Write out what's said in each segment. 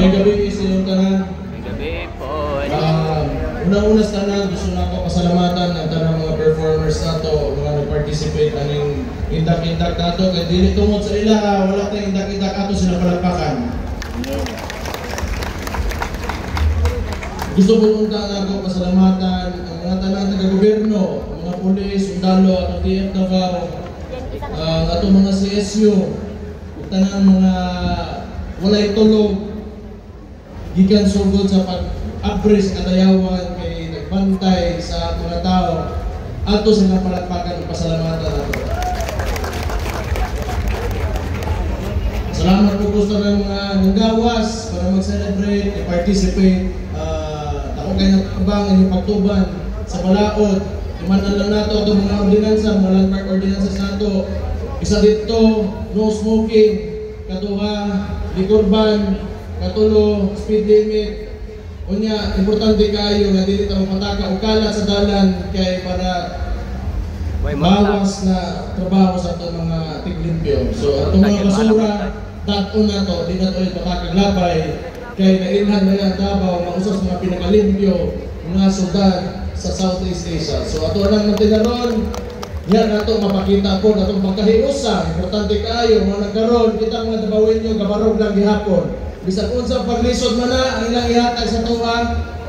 May gabi sa iyong tanan. May gabi po. Unang-unas tanan, gusto na ako pasalamatan ang tanang mga performers nato, mga nag-participate aning indak-indak nato. Kaya dili tungod sa ila, wala tayong indak-indak nato sila palagpakan. Gusto ko punta na ako pasalamatan ang mga tanang taga-gobyerno, ang mga pulis, sundalo, at TF Davao, ang atong mga CSU, at tanang mga walay tulog, gikan sugod sa pag-abris kadayawan kay nagbantay sa mga tao ato sa palakpakan ng pasalamatan nato. Salamat po gusto ng mga nanggawas para mag-celebrate, i-participate. Ako kayo nagkabang inyong pagtuban sa balaod. Imanan lang nato itong mga ordinansa, mga landmark ordinances nato. Isa dito, no smoking, katuha, liquor ban, katulo, speed limit. Unya, importante kayo na dili tayo mataka o kalat sa dalan kay para bawas na trabaho sa itong mga tiglimpyo. So, itong mga basura, dato na to, di na ito yung matakaglabay kay nailhan na yan Davao, mausas mga pinakalimpyo, mga sudan sa Southeast Asia. So, ato lang magtinaron, yan nato mapakita po na itong pagkahiusa. Importante kayo, mga nagkaroon, kita mga Davawin nyo, kabarog lang gihapon. Bisa kung sa paglisod man na, ang ilang ihatag sa tuwa,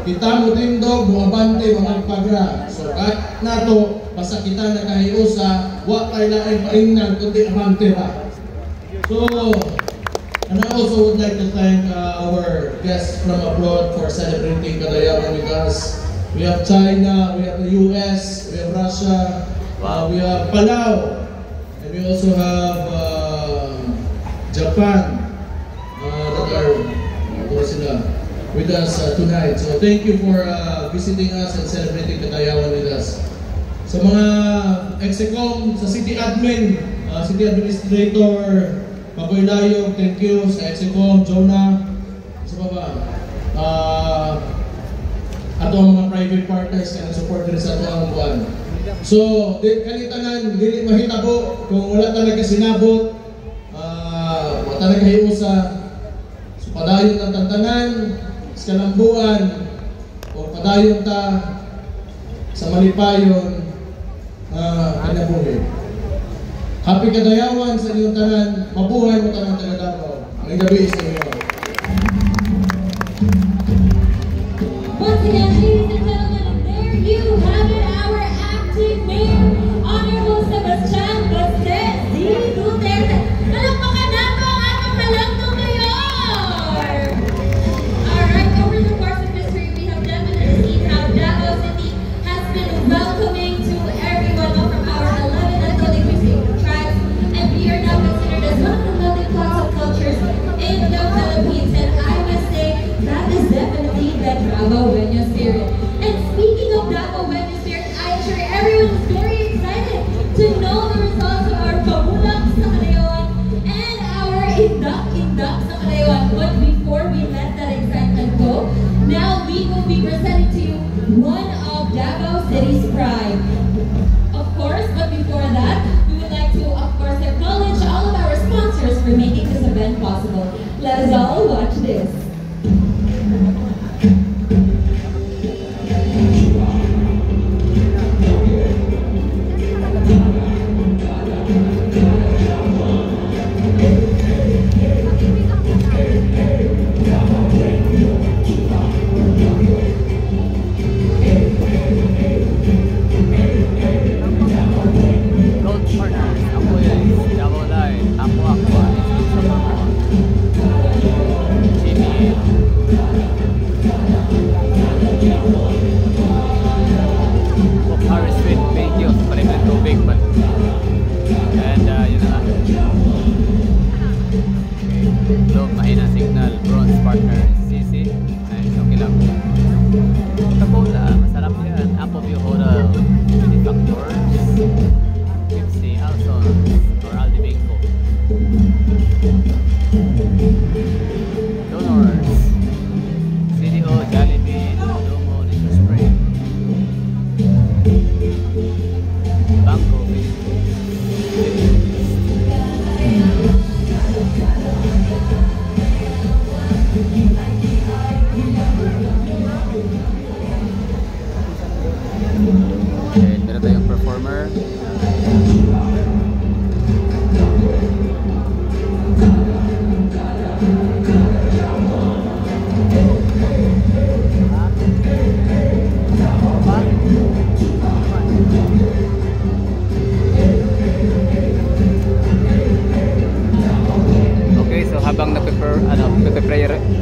kita mo tindog, buwabante, mga pagra. So kahit nato, basta kita nakahiusa, wak tayo na ay paingnan, kundi amante ba. So, and I also would like to thank our guests from abroad for celebrating Kadayawan with us. We have China, we have the US, we have Russia, we have Palau, and we also have Japan. With us tonight. So thank you for visiting us and celebrating Kadayawan with us. Sa mga Execom, sa City Admin, City Administrator, Paboy Layog, thank you. Sa Execom, Jonah, sa baba. Ato ang mga private partners na support rin sa ato ang buwan. So, kanitanan, dili mahitabo kung wala talaga sinabot, wala talaga hiusa. Padayon ang tantanan, sa kalambuan, o padayon ta sa malipayon kinabuhi. Happy Kadayawan sa inyong tanan, mabuhay mo tanang taga Davao. May gabi sa inyo. Once again, ladies and gentlemen, there you have it, our acting mayor, Honorable Sebastian Vasquez D. Duterte. Palakpakan nato ang atong halangdong mayor! Welcoming to everyone from our 11 ethno-linguistic tribes, and we are now considered as one of the melting pots of cultures in the Philippines. And I must say, that is definitely the Davao-Wenya spirit. And speaking of Davao-Wenya spirit, I'm sure everyone is very excited to know the results of our Pamulak sa Kadayawan and our Indak sa Kadayawan. But before we let that excitement go, now we will be presenting to you one of Davao City's pride. Of course, but before that, we would like to, of course, acknowledge all of our sponsors for making this event possible. Let us all watch this. Thank you.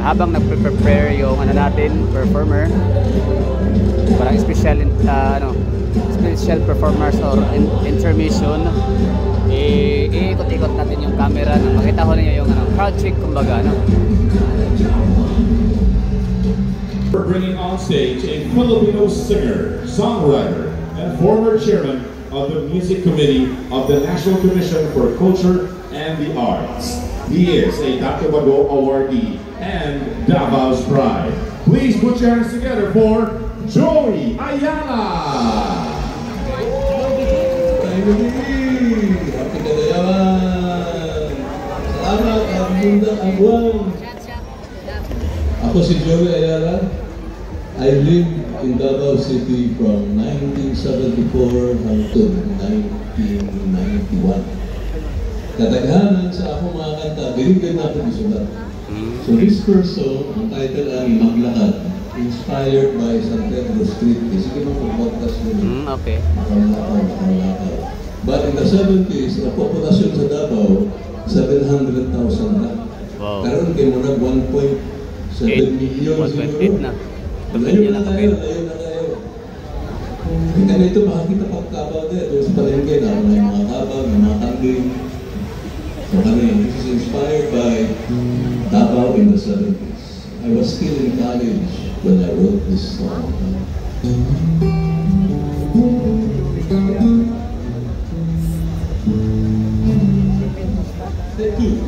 habang nagpe-prepare yung natin performer, parang special performers or intermission, iikot-ikot natin yung camera na makita ko niyo yung crowd check kumbaga, We're bringing on stage a Filipino singer, songwriter, and former chairman of the Music Committee of the National Commission for Culture and the Arts. He is a Dr. Bago awardee and Davao's Pride. Please put your hands together for Joey Ayala. Happy Kadayawan! Salamat, Abdullah Abuan! Ako si Joey Ayala. I lived in Davao City from 1974 hanggang 1991. Kadaghanan sa akong mga kanta, binigyan natin isulat. So this first song, ang title ay Maglakad, inspired by San Pedro Street. Sige mo mag-podcast yun. Okay. Makalakaw. But in the 70s, na populasyon sa Davao, 700,000 na. Wow. Karoon kayo muna 1.7 million siguro. 1.8 na. Layo na tayo. Kaya ito makakita pang kabaw din. Doon sa palengke na may mga kabaw, may mga kambing. So this is inspired by Davao in the 70s. I was still in college when I wrote this song. Thank you.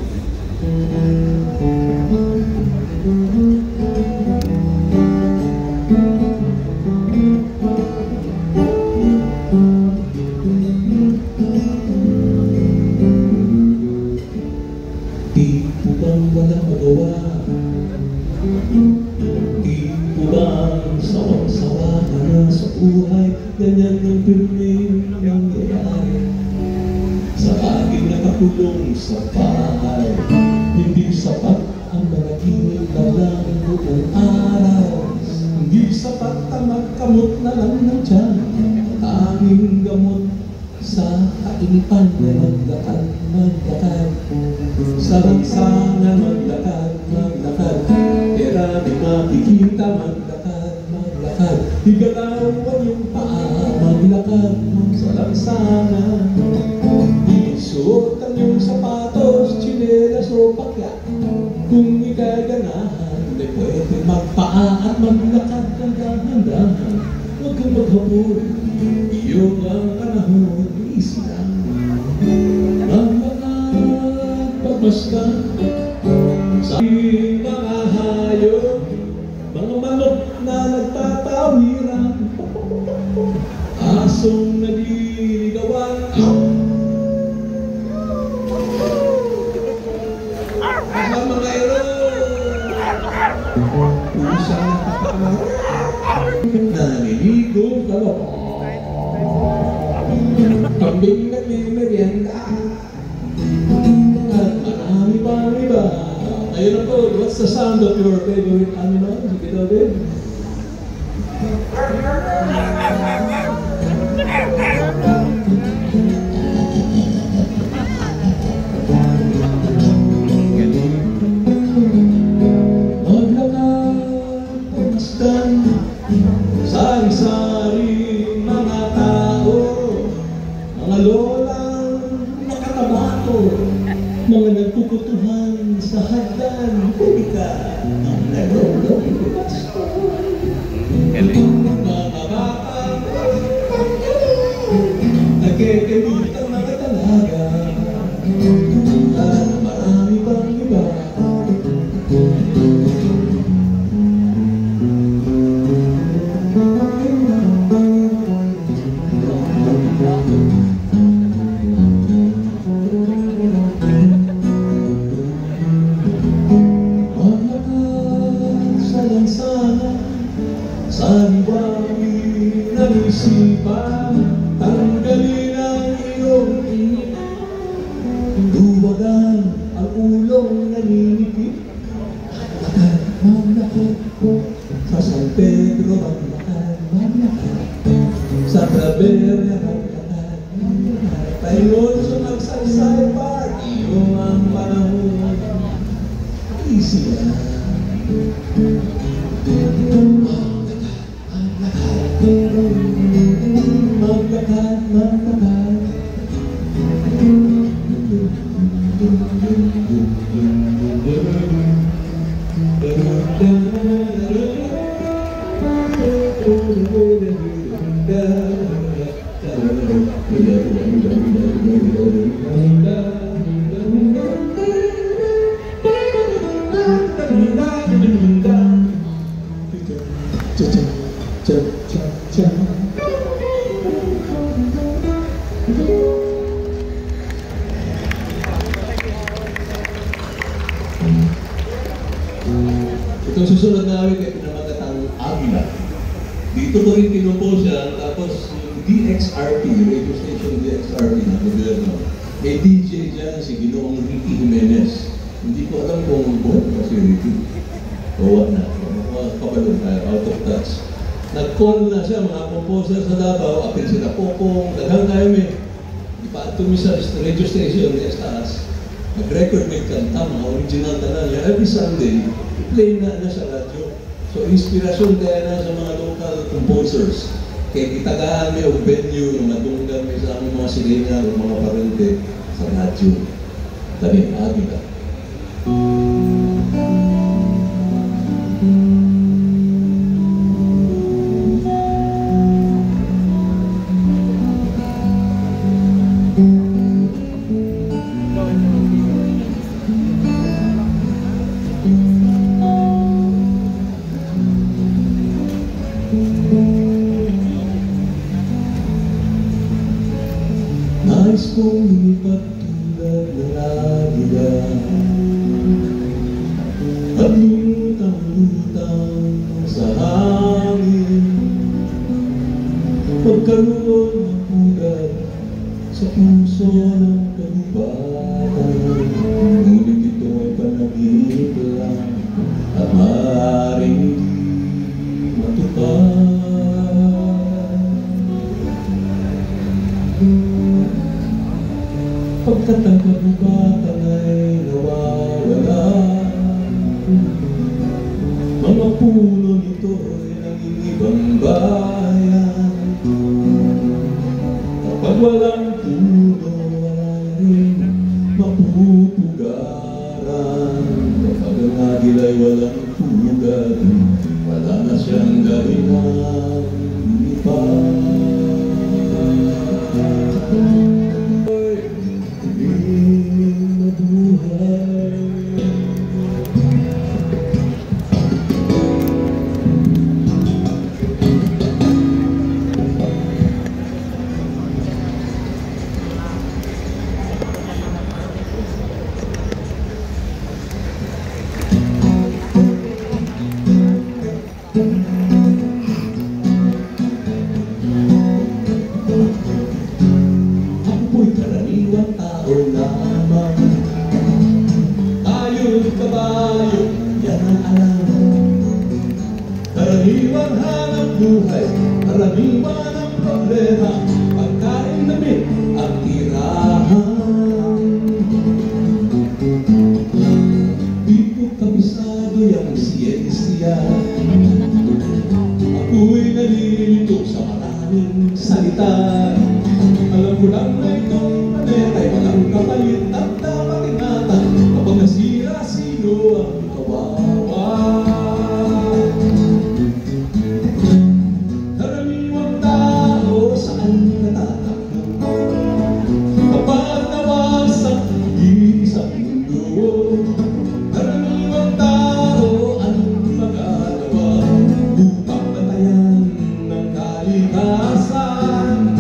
Di po bang walang magawa? Di po bang sawang-sawa ka na sa buhay? Ganyan ang piling nangyayari sa aking nakakulong sa bahay. Hindi sapat ang managinip na lang buong araw. Hindi sapat ang magkamot na lang ng tiyan. Tanging gamot sa kainipan na maglakad, maglakad. Sarang-sarang maglakad, maglakad. Pera may makikita, maglakad, maglakad. Igalawan yung paa, maglakad. Sarang-sarang isuot ang yung sapatos, tsinelas o pakya. Kung ikaganahan, di pwede magpaa at maglakad ng dahan-dahan. Huwag kang maghabol, iyong ang panahon, easy lang. Maglakad, pagmasdan sa mga hayop, mga manok na nagtatawiran, asong naliligawan. Mga ero, pusang naliligo ka ba? Kambing nagmimerienda at marami pang iba. Ayun na po, what's the sound of your favorite animal? Sige daw din. Sari-sari mga tao, mga lolang nakatabato, mga nagpuputuhan sa hagdan, pulika, ang nalolong basto. Mga batang nagkikimit ang mga talaga, at marami pang iba. Sariwari ng isipan, tanggalin ang sila. Maglakad. Itong susunod na awit ay pinamagatang Agila. Dito ko rin kinumpos yan, tapos yung DXRP, radio station DXRP na gobyerno, may DJ dyan si Ginoong Ricky Jimenez. Hindi ko alam kung buwan ba si Ricky. Bawa na, kabalong tayo, out of touch. Nag-call na siya, mga composer sa Davao, apin sila Popong, daghang kayo may ipaatumi sa radio station, yes taas. Mag-record may kanta, mga original tanan. Every Sunday, i-play na sa radyo. So, inspirasyon kaya na sa mga local composers. Kaya kitagaan may o venue na matunggan may sa aming mga silina o mga parente sa radyo. Dami, Agila. Nais kong lumipat tulad ng Agila at lutang-lutang sa hangin, pagkaroon ng pugad sa puso ng kagubatan. Ngunit ito ay panagip lang at maaaring di matupad. Pagkat ang kagubatan ay nawawala, mga puno nito ay nangingibang bayan. Kapag walang puno, wala rin mapupugaran. Kapag ang Agila ay walang pugad, wala na siyang dahilan lumipad. Ako'y karaniwang tao lamang, tayo'y kabayo, yan ang alam. Karaniwang hanap buhay, karaniwan ang problema, pagkain, damit at tirahan. Di ko kabisado yung siyensya, ako'y nalilito sa maraming salita. Alam ko lang na itong planeta ay walang kapalit at dapat ingatan. Kapag nasira, sino ang kawawa? Karaniwang tao saan natatakbo kapag nawasak isang mundo. Karaniwang tao anong magagawa upang batayan ng kalikasan?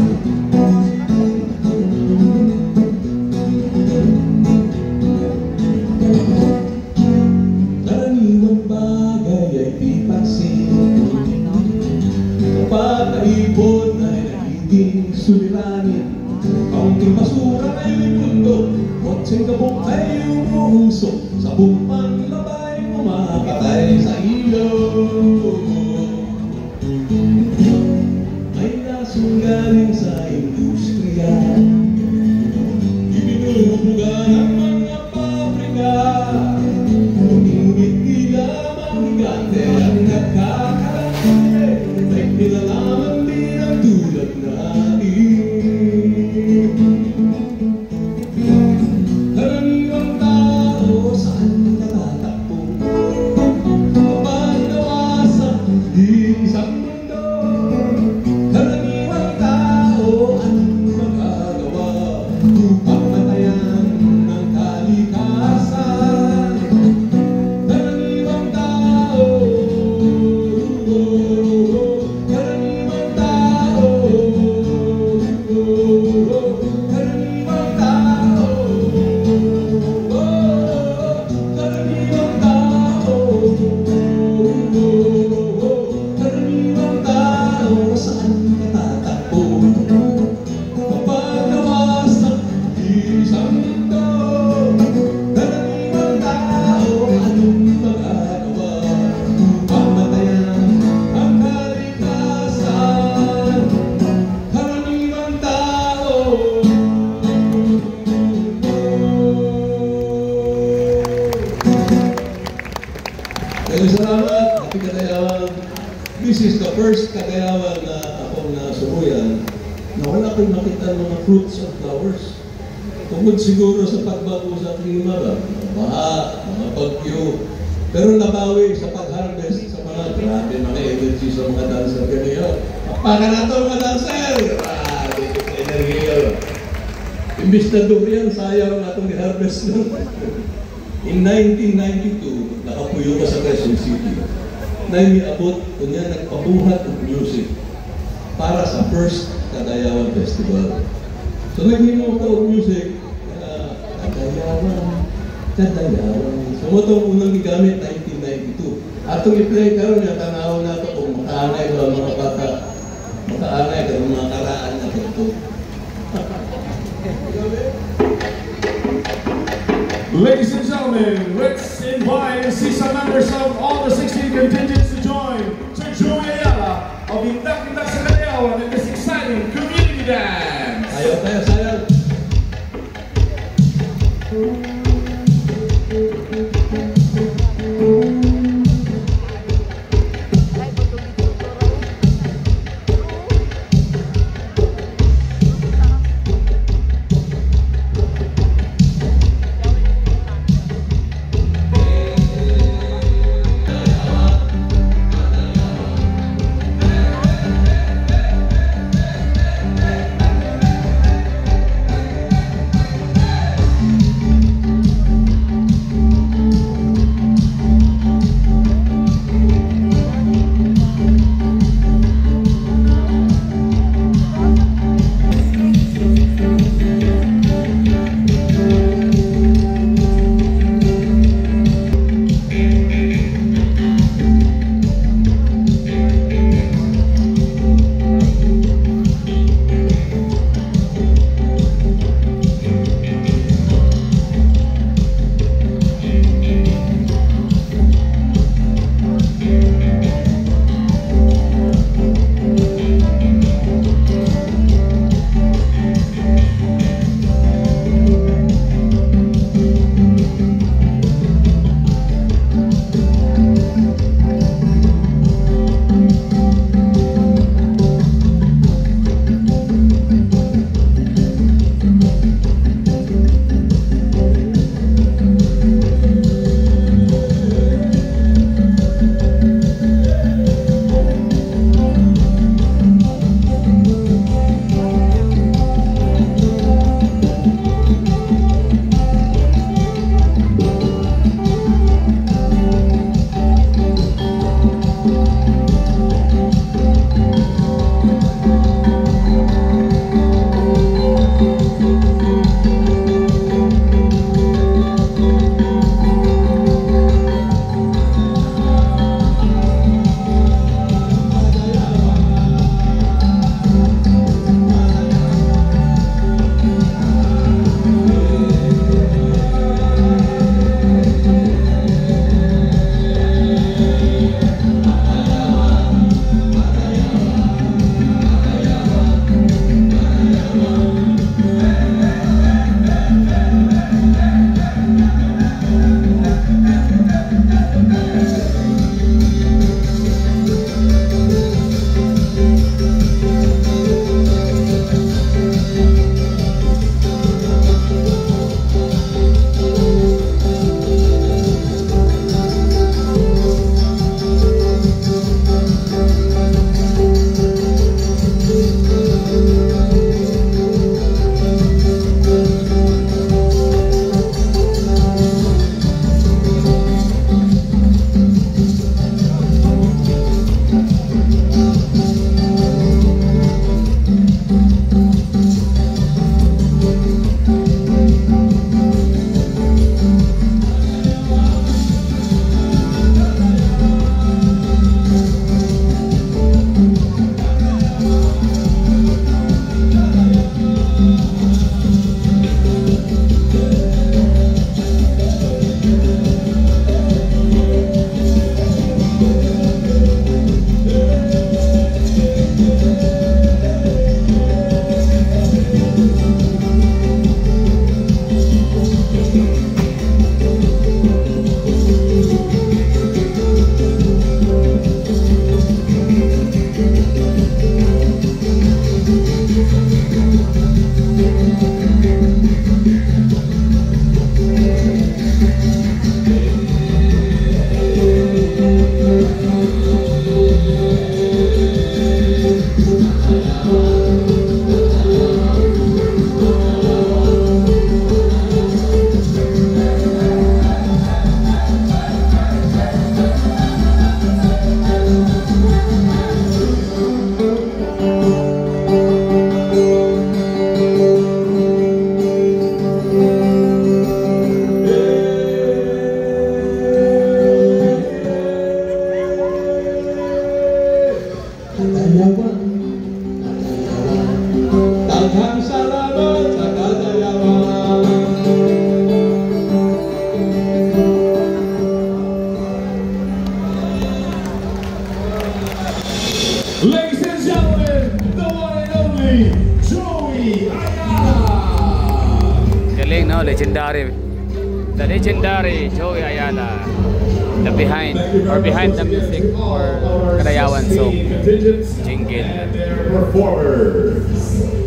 Karaniwang bagay ay pipansin, kapag naipon ay nagiging suliranin. Kaunting basura ay may pundo, kotseng kabok ay umuusok, sa bumang labay umapatay sa ilog. May lasong galing sa industriya, ibinubuga ng mga pabrika. Maraming salamat, Happy Kadayawan. This is the first Kadayawan na akong nasubuyan na wala akong makita ng mga fruits of flowers. Tungkol siguro sa pagbago sa klima ba, baha, mga bagyo. Pero nabawi sa pag-harvest sa mga grabe mga energy sa mga dancer ganyan. Papakan na ito mga dancer! Dito sa enerhiya. Imbis na durian, sayang na itong i-harvest nun. In 1992, nakapuyo ka sa Quezon City. Na iniabot, kunya nagpabuhat ng music para sa first Kadayawan Festival. So nag-inom ko ng music, Kadayawan. So ito ang unang gigamit, 1992. Atong i-play karon niya, tanaw na ito kung makaanay ba mga bata, makaanay ka ng mga karaan na ito. Ladies and gentlemen, let's invite and see some members of all the 16 contingents to join Ayala of Indak-Indak sa Kadayawan in this exciting community dance. Ayaw tayo, sayang. the legendary Joey Ayala, the behind the music for Kadayawan song jingle. And their performers.